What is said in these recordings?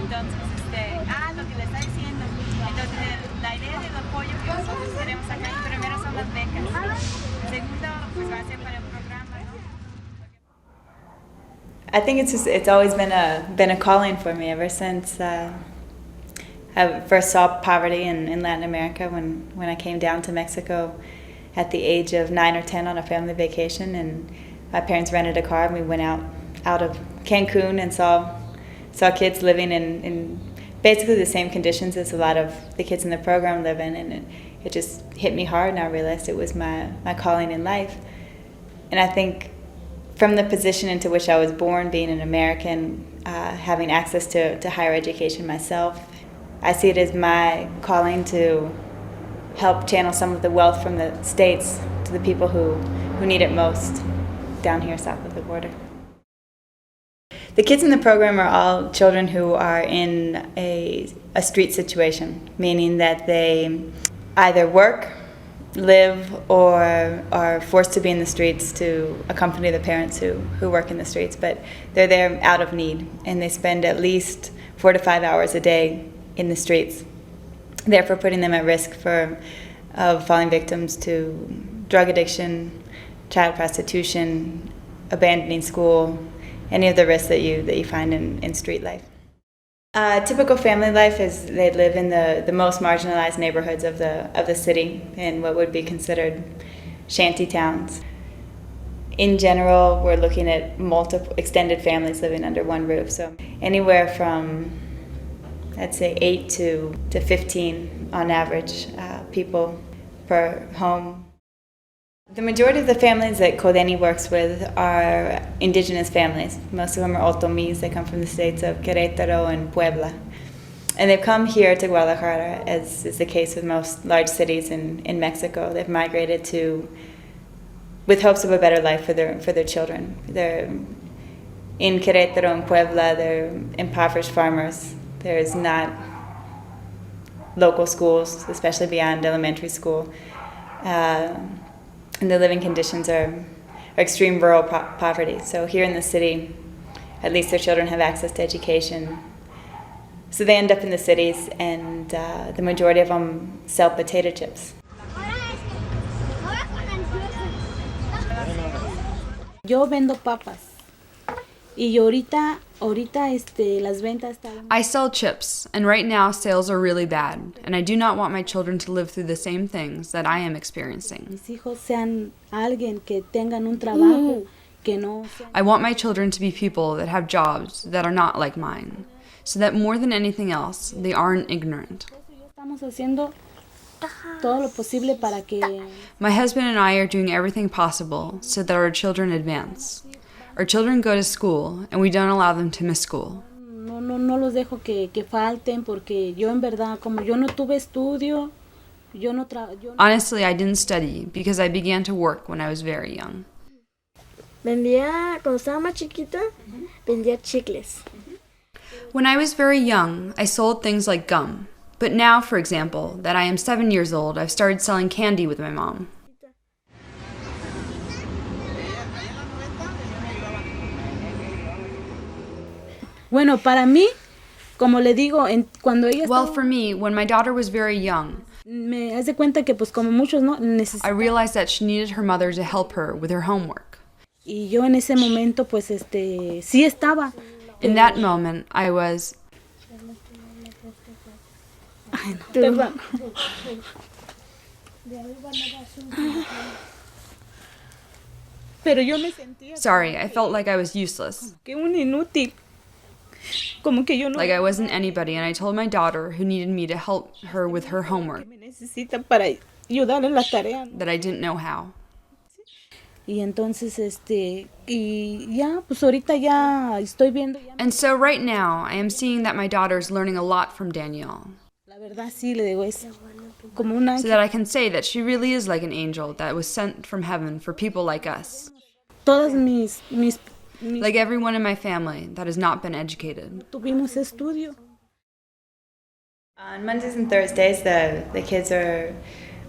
Entonces, lo que le está diciendo, entonces la idea del apoyo que nosotros queremos acá, primero son las becas, segundo, pues va a ser para el programa, ¿no? I think it's always been a calling for me ever since I first saw poverty in Latin America when I came down to Mexico at the age of 9 or 10 on a family vacation, and my parents rented a car and we went out of Cancun and saw kids living in basically the same conditions as a lot of the kids in the program live in, and it just hit me hard, and I realized it was my calling in life. And I think from the position into which I was born, being an American, having access to higher education myself, I see it as my calling to help channel some of the wealth from the States to the people who need it most down here south of the border. The kids in the program are all children who are in a street situation, meaning that they either work, live, or are forced to be in the streets to accompany the parents who work in the streets, but they're there out of need, and they spend at least 4 to 5 hours a day in the streets, therefore putting them at risk of falling victims to drug addiction, child prostitution, abandoning school, any of the risks that you find in street life. Typical family life is they live in the most marginalized neighborhoods of the city, in what would be considered shanty towns. In general, we're looking at multiple extended families living under one roof, so anywhere from, I'd say, 8 to 15 on average people per home. The majority of the families that CODENI works with are indigenous families. Most of them are Otomís. They come from the states of Querétaro and Puebla. And they've come here to Guadalajara, as is the case with most large cities in Mexico. They've migrated with hopes of a better life for their children. They're in Querétaro and Puebla, they're impoverished farmers. There's not local schools, especially beyond elementary school. And the living conditions are extreme rural poverty. So here in the city, at least their children have access to education. So they end up in the cities, and the majority of them sell potato chips. Yo vendo papas. Y ahorita las ventas están... I sell chips, and right now sales are really bad, and I do not want my children to live through the same things that I am experiencing. Mis hijos sean alguien que tengan un trabajo, que no sean... I want my children to be people that have jobs that are not like mine, so that more than anything else, they aren't ignorant. Estamos haciendo todo lo posible para que... My husband and I are doing everything possible so that our children advance. Our children go to school, and we don't allow them to miss school. No los dejo que falten, porque yo en verdad, como yo no tuve estudio, Honestly, I didn't study because I began to work when I was very young. Cuando estaba más chiquita, vendía chicles. When I was very young, I sold things like gum. But now, for example, that I am 7 years old, I've started selling candy with my mom. Bueno, para mí, como le digo, cuando ella Well, for me, when my daughter was very young, me hace cuenta que pues como muchos no I realized that she needed her mother to help her with her homework. Y yo en ese momento pues sí estaba. In that moment, I was... Ay, no, perdón. Pero yo me sentía... Sorry, I felt like I was useless. Que un inútil. Como que yo no... Like I wasn't anybody, and I told my daughter, who needed me to help her with her homework, me necesita para ayudar en la tarea. that I didn't know how. Y entonces y ya pues ahorita ya estoy viendo ya. And so right now, I am seeing that my daughter's learning a lot from Danielle, La verdad sí le digo es como un ángel. so that I can say that she really is like an angel that was sent from heaven for people like us. Todas mis Like everyone in my family that has not been educated. tuvimos estudio. On Mondays and Thursdays, the kids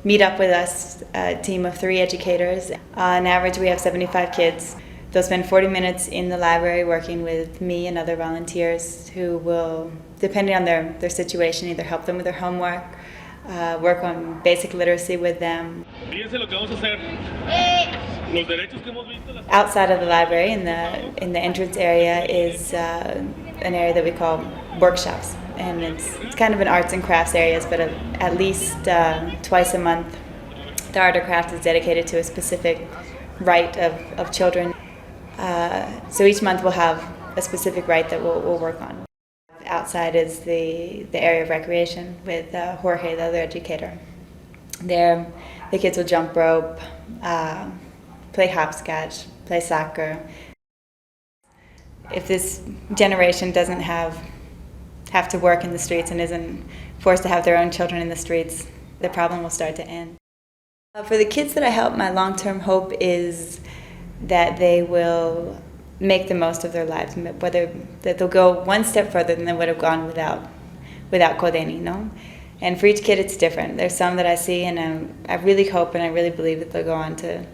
meet up with us, a team of 3 educators. On average, we have 75 kids They'll spend 40 minutes in the library working with me and other volunteers who will, depending on their situation, either help them with their homework, work on basic literacy with them. Outside of the library, in the entrance area, is an area that we call workshops. And it's kind of an arts and crafts areas, but at least twice a month, the art or craft is dedicated to a specific right of children. So each month we'll have a specific right that we'll work on. Outside is the area of recreation with Jorge, the other educator. There, the kids will jump rope, play hopscotch, play soccer. If this generation doesn't have to work in the streets and isn't forced to have their own children in the streets, the problem will start to end. For the kids that I help, my long-term hope is that they will make the most of their lives, that they'll go one step further than they would have gone without CODENI, no? And for each kid it's different. There's some that I see and I really hope and I really believe that they'll go on to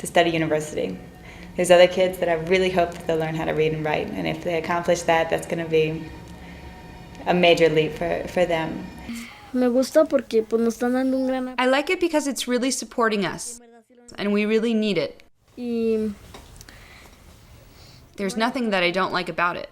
study university. There's other kids that I really hope that they'll learn how to read and write, and if they accomplish that, that's going to be a major leap for them. Me gusta porque pues nos están dando un gran I like it because it's really supporting us, and we really need it. y There's nothing that I don't like about it.